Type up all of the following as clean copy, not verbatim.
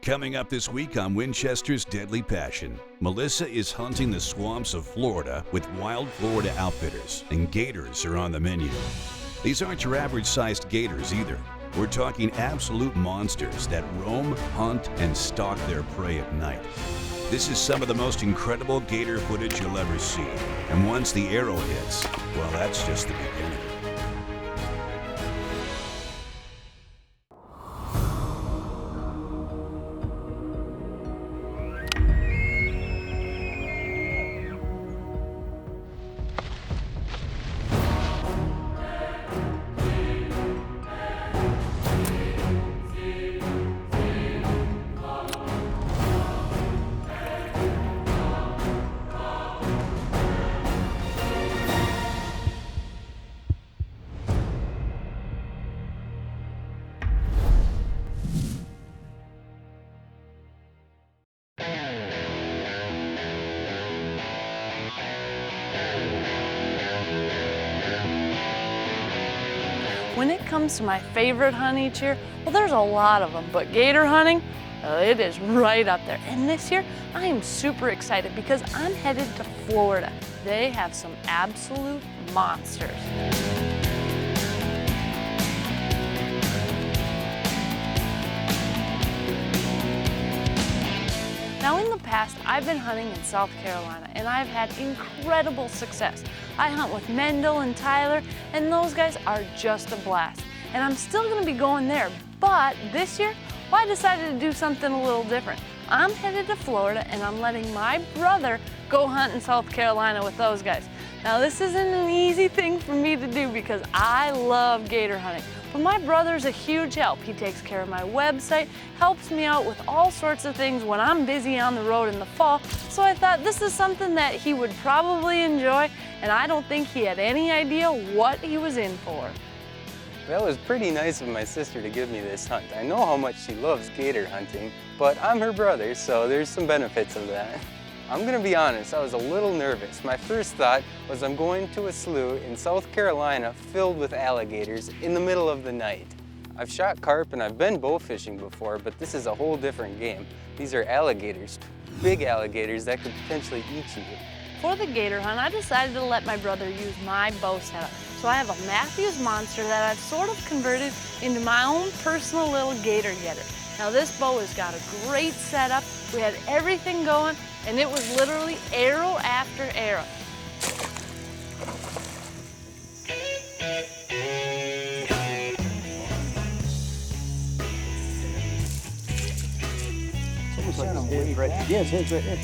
Coming up this week on Winchester's Deadly Passion, Melissa is hunting the swamps of Florida with Wild Florida Outfitters, and gators are on the menu. These aren't your average-sized gators either. We're talking absolute monsters that roam, hunt, and stalk their prey at night. This is some of the most incredible gator footage you'll ever see. And once the arrow hits, well, that's just the beginning. When it comes to my favorite hunt each year, well, there's a lot of them, but gator hunting, it is right up there. And this year, I am super excited because I'm headed to Florida. They have some absolute monsters. Now in the past, I've been hunting in South Carolina and I've had incredible success. I hunt with Mendel and Tyler, and those guys are just a blast. And I'm still gonna be going there, but this year, well, I decided to do something a little different. I'm headed to Florida and I'm letting my brother go hunt in South Carolina with those guys. Now this isn't an easy thing for me to do because I love gator hunting. But my brother's a huge help. He takes care of my website, helps me out with all sorts of things when I'm busy on the road in the fall. So I thought this is something that he would probably enjoy, and I don't think he had any idea what he was in for. That was pretty nice of my sister to give me this hunt. I know how much she loves gator hunting, but I'm her brother, so there's some benefits of that. I'm gonna be honest, I was a little nervous. My first thought was I'm going to a slough in South Carolina filled with alligators in the middle of the night. I've shot carp and I've been bow fishing before, but this is a whole different game. These are alligators, big alligators that could potentially eat you. For the gator hunt, I decided to let my brother use my bow setup. So I have a Matthews Monster that I've sort of converted into my own personal little gator getter. Now this bow has got a great setup. We had everything going, and it was literally arrow after arrow. Yes, head's right there.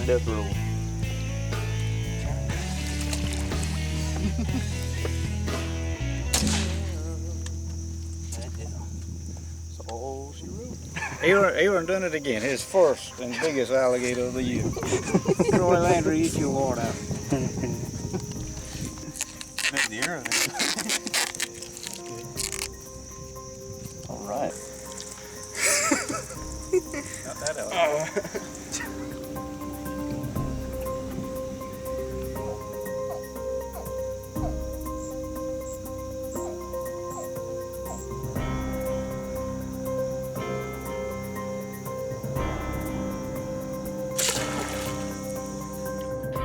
Death roll. Oh, she wrote. Aaron done it again. His first and biggest alligator of the year. Troy Landry, eat your heart out. That's the arrow there. All right. Not that out.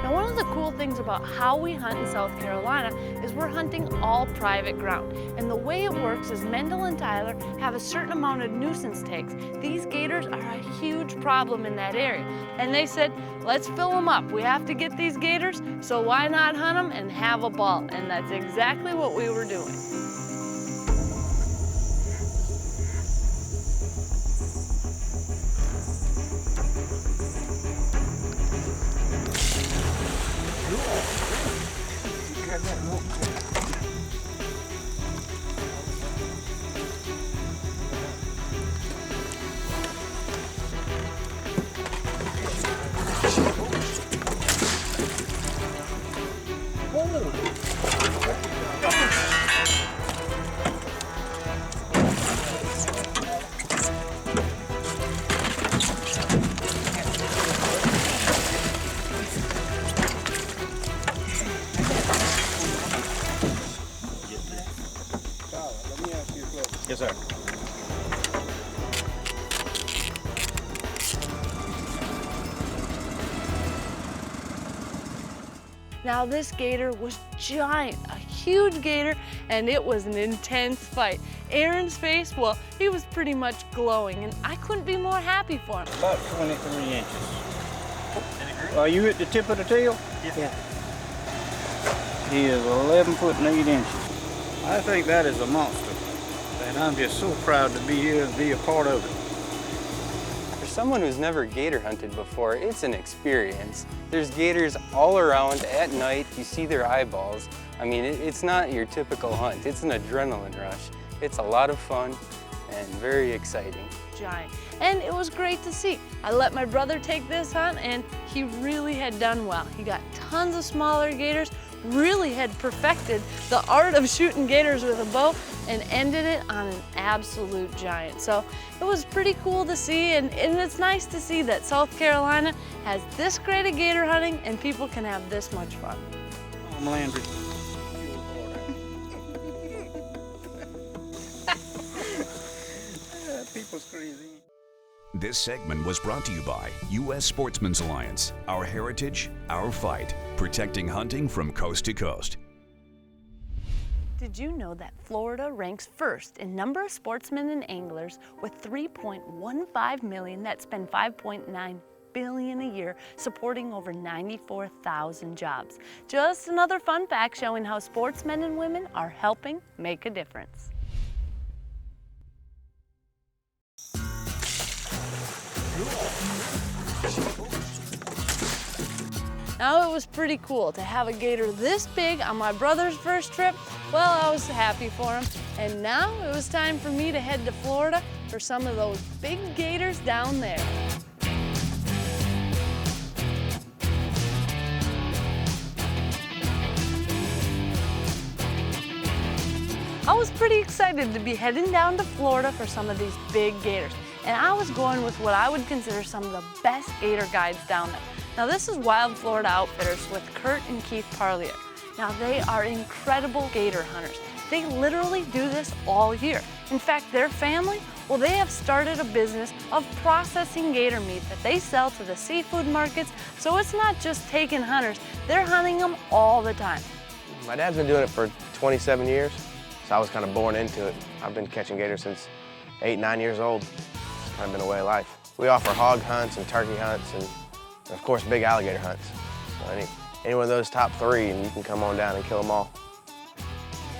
Now one of the cool things about how we hunt in South Carolina is we're hunting all private ground. And the way it works is Mendel and Tyler have a certain amount of nuisance tags. These gators are a huge problem in that area. And they said, let's fill them up. We have to get these gators, so why not hunt them and have a ball? And that's exactly what we were doing. Yes, sir. Now this gator was giant, a huge gator, and it was an intense fight. Aaron's face, well, he was pretty much glowing, and I couldn't be more happy for him. About 23 inches. Are you at the tip of the tail? Yeah. He is 11 foot and 8 inches. I think that is a monster, and I'm just so proud to be here and be a part of it. For someone who's never gator hunted before, it's an experience. There's gators all around at night. You see their eyeballs. I mean, it's not your typical hunt. It's an adrenaline rush. It's a lot of fun and very exciting. Giant. And it was great to see. I let my brother take this hunt, and he really had done well. He got tons of smaller gators, really had perfected the art of shooting gators with a bow, and ended it on an absolute giant. So it was pretty cool to see, and it's nice to see that South Carolina has this great at gator hunting and people can have this much fun. I'm Landry. People's crazy. This segment was brought to you by U.S. Sportsmen's Alliance. Our heritage, our fight. Protecting hunting from coast to coast. Did you know that Florida ranks first in number of sportsmen and anglers with 3.15 million that spend $5.9 billion a year supporting over 94,000 jobs? Just another fun fact showing how sportsmen and women are helping make a difference. Now it was pretty cool to have a gator this big on my brother's first trip. Well, I was happy for him. And now it was time for me to head to Florida for some of those big gators down there. I was pretty excited to be heading down to Florida for some of these big gators. And I was going with what I would consider some of the best gator guides down there. Now this is Wild Florida Outfitters with Kurt and Keith Parlier. Now they are incredible gator hunters. They literally do this all year. In fact, their family, well, they have started a business of processing gator meat that they sell to the seafood markets. So it's not just taking hunters, they're hunting them all the time. My dad's been doing it for 27 years, so I was kind of born into it. I've been catching gators since 8, 9 years old. It's kind of been a way of life. We offer hog hunts and turkey hunts and of course, big alligator hunts. So any one of those top 3 and you can come on down and kill them all.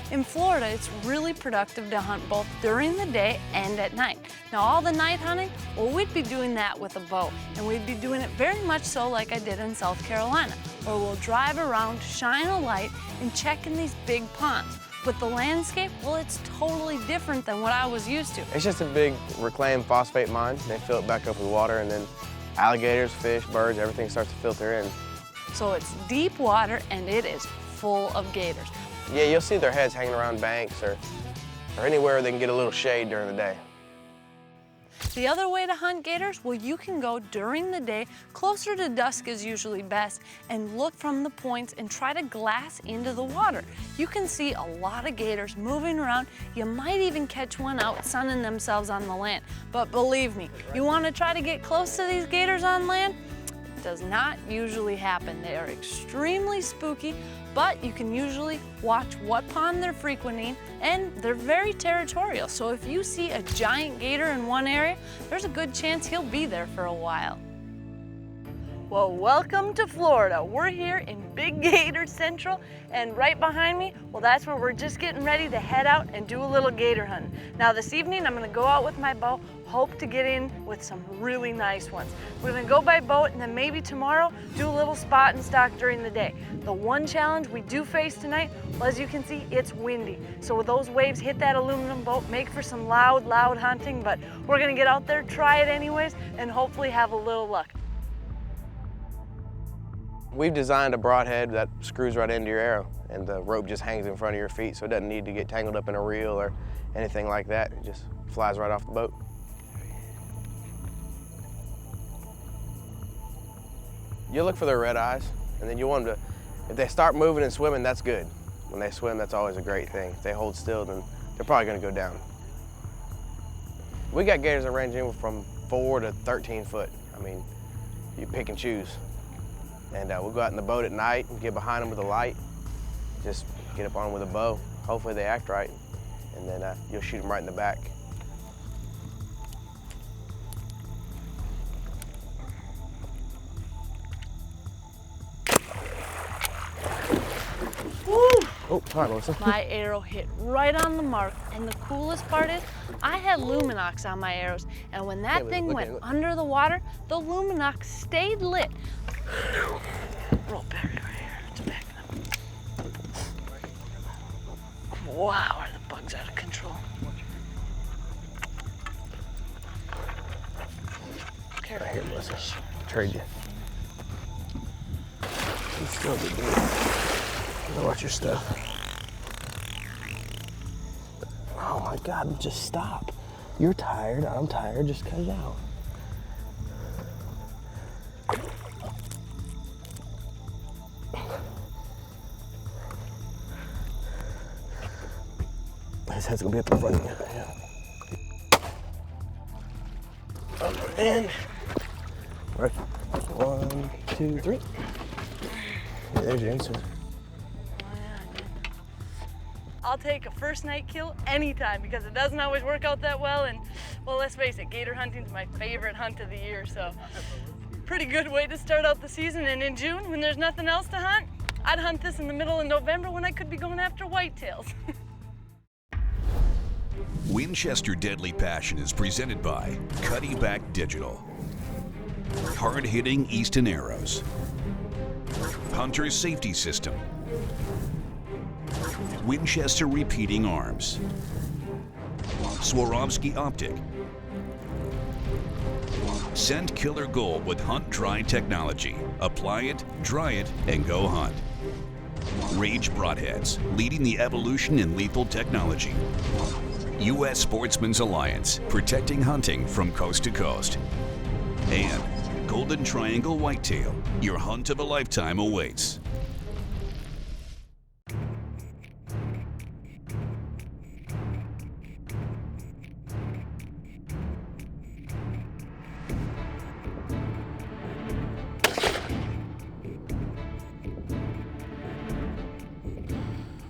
In Florida, it's really productive to hunt both during the day and at night. Now all the night hunting, well, we'd be doing that with a bow, and we'd be doing it very much so like I did in South Carolina, where we'll drive around, shine a light, and check in these big ponds. With the landscape, well, it's totally different than what I was used to. It's just a big reclaimed phosphate mine. They fill it back up with water, and then alligators, fish, birds, everything starts to filter in. So it's deep water and it is full of gators. Yeah, you'll see their heads hanging around banks or anywhere they can get a little shade during the day. The other way to hunt gators, well, you can go during the day, closer to dusk is usually best, and look from the points and try to glass into the water. You can see a lot of gators moving around. You might even catch one out sunning themselves on the land. But believe me, you want to try to get close to these gators on land? It does not usually happen. They are extremely spooky, but you can usually watch what pond they're frequenting, and they're very territorial. So if you see a giant gator in one area, there's a good chance he'll be there for a while. Well, welcome to Florida. We're here in Big Gator Central, and right behind me, well, that's where we're just getting ready to head out and do a little gator hunting. Now this evening, I'm gonna go out with my bow, hope to get in with some really nice ones. We're gonna go by boat, and then maybe tomorrow, do a little spot and stock during the day. The one challenge we do face tonight, well, as you can see, it's windy. So with those waves hit that aluminum boat, make for some loud hunting, but we're gonna get out there, try it anyways, and hopefully have a little luck. We've designed a broadhead that screws right into your arrow, and the rope just hangs in front of your feet, so it doesn't need to get tangled up in a reel or anything like that. It just flies right off the boat. You look for their red eyes, and then you want them to, if they start moving and swimming, that's good. When they swim, that's always a great thing. If they hold still, then they're probably gonna go down. We got gators that range anywhere from 4 to 13 foot. I mean, you pick and choose. And we'll go out in the boat at night and get behind them with a light. Just get up on them with a bow. Hopefully they act right. And then you'll shoot them right in the back. Oh, hi, Melissa. My arrow hit right on the mark, and the coolest part is I had Luminox on my arrows, and when that thing went under the water, the Luminox stayed lit. Roll back right here. It's backing up. Wow, are the bugs out of control? Careful. Right here, Melissa. Trade you. You still be good. Watch your stuff. Oh my God, just stop. You're tired, I'm tired, just cut it out. His head's gonna be up in front of you, yeah. And, right, 1, 2, 3. Yeah, there's your answer. I'll take a first night kill anytime because it doesn't always work out that well, and well, let's face it, gator hunting's my favorite hunt of the year, so pretty good way to start out the season. And in June, when there's nothing else to hunt, I'd hunt this in the middle of November when I could be going after whitetails. Winchester Deadly Passion is presented by Cuddy Back Digital, hard-hitting Easton Arrows, Hunter's Safety System, Winchester Repeating Arms, Swarovski Optic, Scent Killer Gold with Hunt Dry Technology. Apply it, dry it, and go hunt. Rage Broadheads, leading the evolution in lethal technology. U.S. Sportsmen's Alliance, protecting hunting from coast to coast. And Golden Triangle Whitetail, your hunt of a lifetime awaits.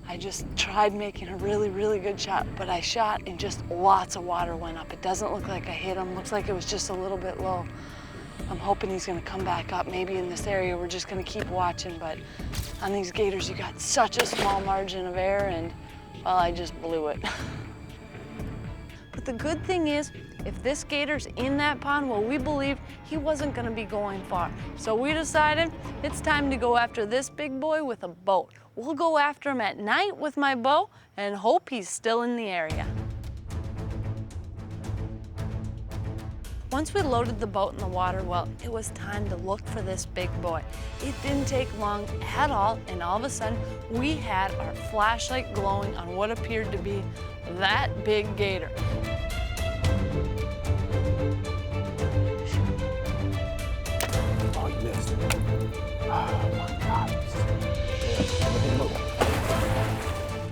I just tried making a really good shot, but I shot and just lots of water went up. It doesn't look like I hit him. Looks like it was just a little bit low. I'm hoping he's gonna come back up. Maybe in this area, we're just gonna keep watching, but on these gators, you got such a small margin of error, and well, I just blew it. But the good thing is, if this gator's in that pond, well, we believed he wasn't gonna be going far. So we decided it's time to go after this big boy with a boat. We'll go after him at night with my bow and hope he's still in the area. Once we loaded the boat in the water, well, it was time to look for this big boy. It didn't take long at all, and all of a sudden, we had our flashlight glowing on what appeared to be that big gator. Oh, you missed. Oh my God.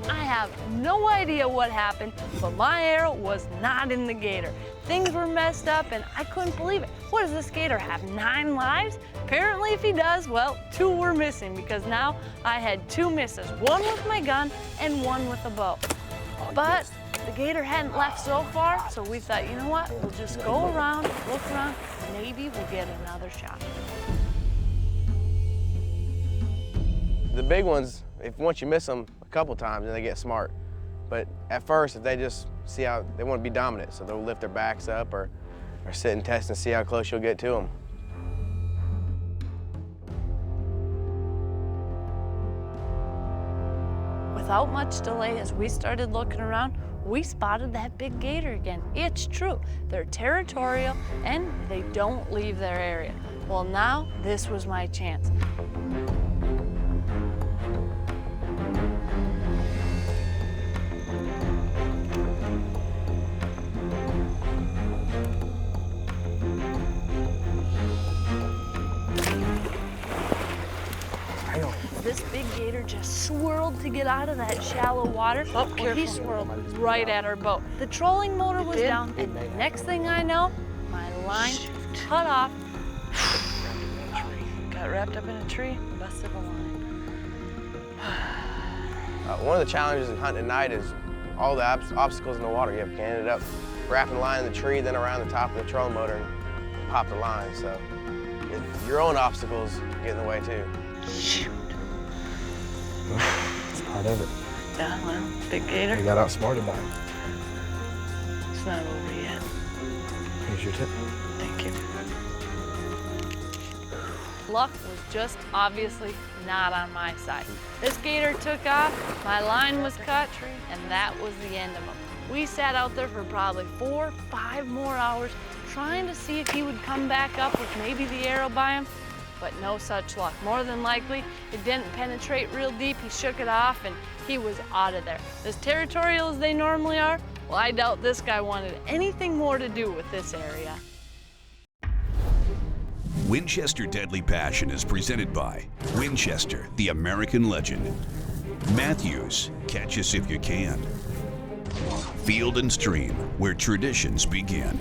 I have no idea what happened, but my arrow was not in the gator. Things were messed up and I couldn't believe it. What does this gator have, 9 lives? Apparently if he does, well, 2 were missing because now I had 2 misses, 1 with my gun and 1 with a bow. But the gator hadn't left so far, so we thought, you know what, we'll just go around, look around, maybe we'll get another shot. The big ones, if once you miss them a couple times, then they get smart. But at first, if they just see how, they want to be dominant, so they'll lift their backs up or sit and test and see how close you'll get to them. Without much delay, as we started looking around, we spotted that big gator again. It's true, they're territorial and they don't leave their area. Well, now this was my chance. This big gator just swirled to get out of that shallow water, well, he swirled right at our boat. The trolling motor was down, and the next thing I know, my line cut off. Got wrapped up in a tree, busted a line. One of the challenges in hunting at night is all the obstacles in the water. You ended up wrapping the line in the tree, then around the top of the trolling motor and pop the line. So your own obstacles get in the way too. Shoot. It's part of it. Yeah, well, big gator. You got outsmarted by it. It's not over yet. Here's your tip. Thank you. Luck was just obviously not on my side. This gator took off, my line was cut, and that was the end of him. We sat out there for probably 4 or 5 more hours trying to see if he would come back up with maybe the arrow by him, but no such luck. More than likely, it didn't penetrate real deep. He shook it off and he was out of there. As territorial as they normally are, well, I doubt this guy wanted anything more to do with this area. Winchester Deadly Passion is presented by Winchester, the American legend. Matthews, catch us if you can. Field and Stream, where traditions begin.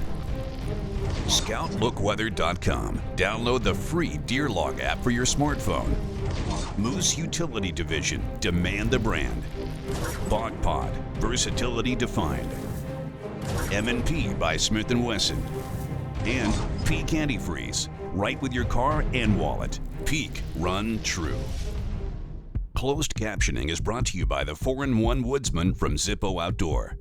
ScoutLookWeather.com. Download the free Deer Log app for your smartphone. Moose Utility Division, demand the brand. Bog Pod, versatility defined. M&P by Smith & Wesson. And Peak Antifreeze, right with your car and wallet. Peak, run true. Closed captioning is brought to you by the 4-in-1 Woodsman from Zippo Outdoor.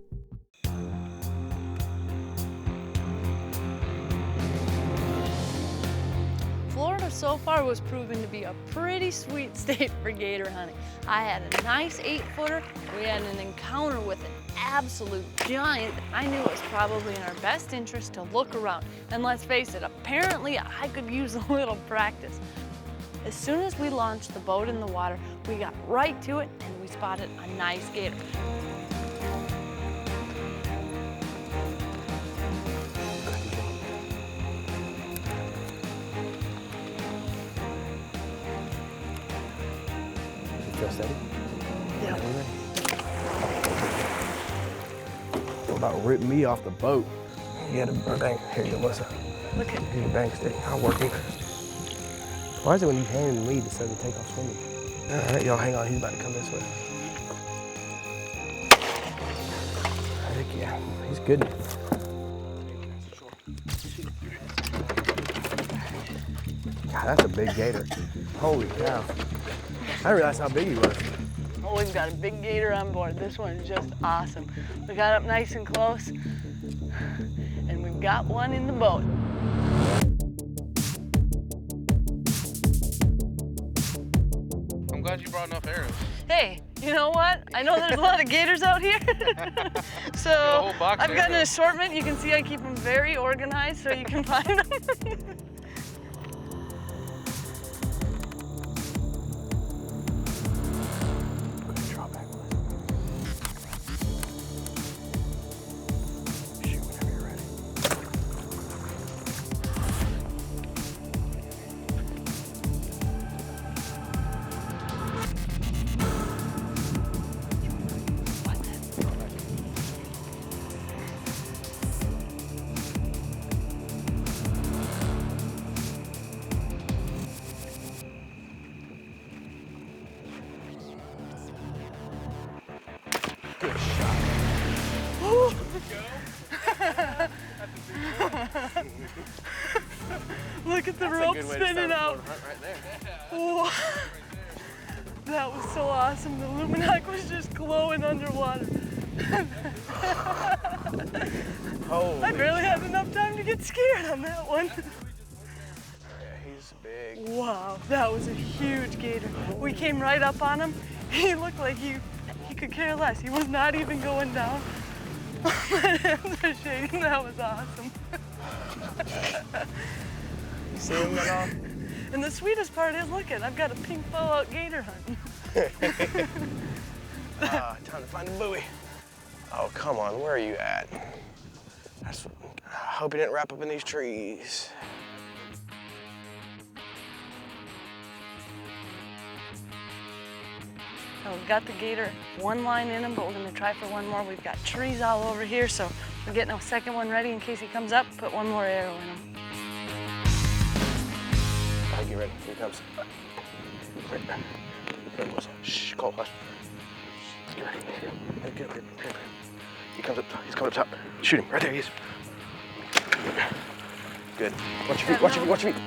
Florida so far was proven to be a pretty sweet state for gator hunting. I had a nice 8-footer. We had an encounter with an absolute giant. I knew it was probably in our best interest to look around. And let's face it, apparently I could use a little practice. As soon as we launched the boat in the water, we got right to it and we spotted a nice gator. Feel steady? Yeah. What about ripping me off the boat? You got a bang. Here you go, Melissa. Look at Here's your bang stick. I'll work it. Why is it when you hand and lead, it says to take off swimming? All right, y'all hang on. He's about to come this way. Heck yeah, he's good. God, that's a big gator. Holy cow. I didn't realize how big he was. Oh, we've got a big gator on board. This one is just awesome. We got up nice and close, and we've got one in the boat. I'm glad you brought enough arrows. Hey, you know what? I know there's a lot of gators out here. So whole box I've of got an arrows. assortment. You can see I keep them very organized so you can find them. Look at the rope spinning out. Whoa. That was so awesome. The Luminac was just glowing underwater. I barely had enough time to get scared on that one. Yeah, he's big. Wow, that was a huge gator. We came right up on him. He looked like he could care less. He was not even going down. My hands are shaking. That was awesome. You see him at all? And the sweetest part is, look at, I've got a pink fallout gator hunting. Time to find a buoy. Oh, come on, where are you at? I hope you didn't wrap up in these trees. So we've got the gator one line in him, but we're gonna try for one more. We've got trees all over here, so we're getting a second one ready in case he comes up, put one more arrow in him. All right, get ready. Here he comes. Shh, Cole, hush. Get ready. Get up here. He comes up top. He's coming up top. Shoot him. Right there he is. Good. Watch your feet. Watch your feet. Watch your feet.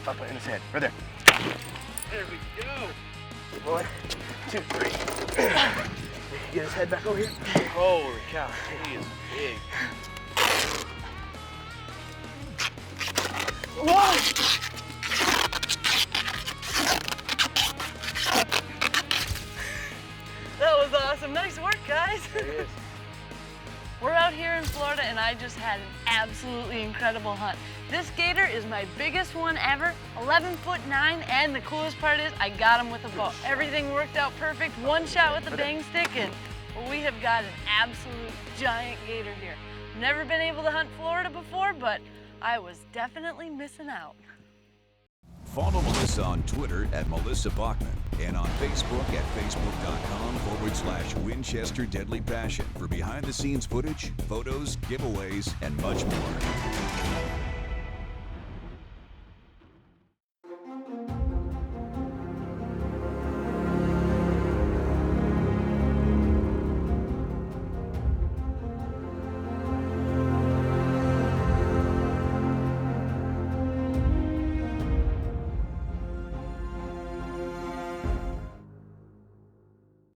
Up in his head. Right there. There we go. 1, 2, 3. Get his head back over here. Holy cow, he is big. Whoa! That was awesome. Nice work, guys. There he is. We're out here in Florida and I just had an absolutely incredible hunt. This gator is my biggest one ever, 11'9", and the coolest part is I got him with a bow. Everything worked out perfect, one shot with the bang stick, and we have got an absolute giant gator here. Never been able to hunt Florida before, but I was definitely missing out. Follow Melissa on Twitter at Melissa Bachman and on Facebook at facebook.com/Winchester Deadly Passion for behind-the-scenes footage, photos, giveaways, and much more.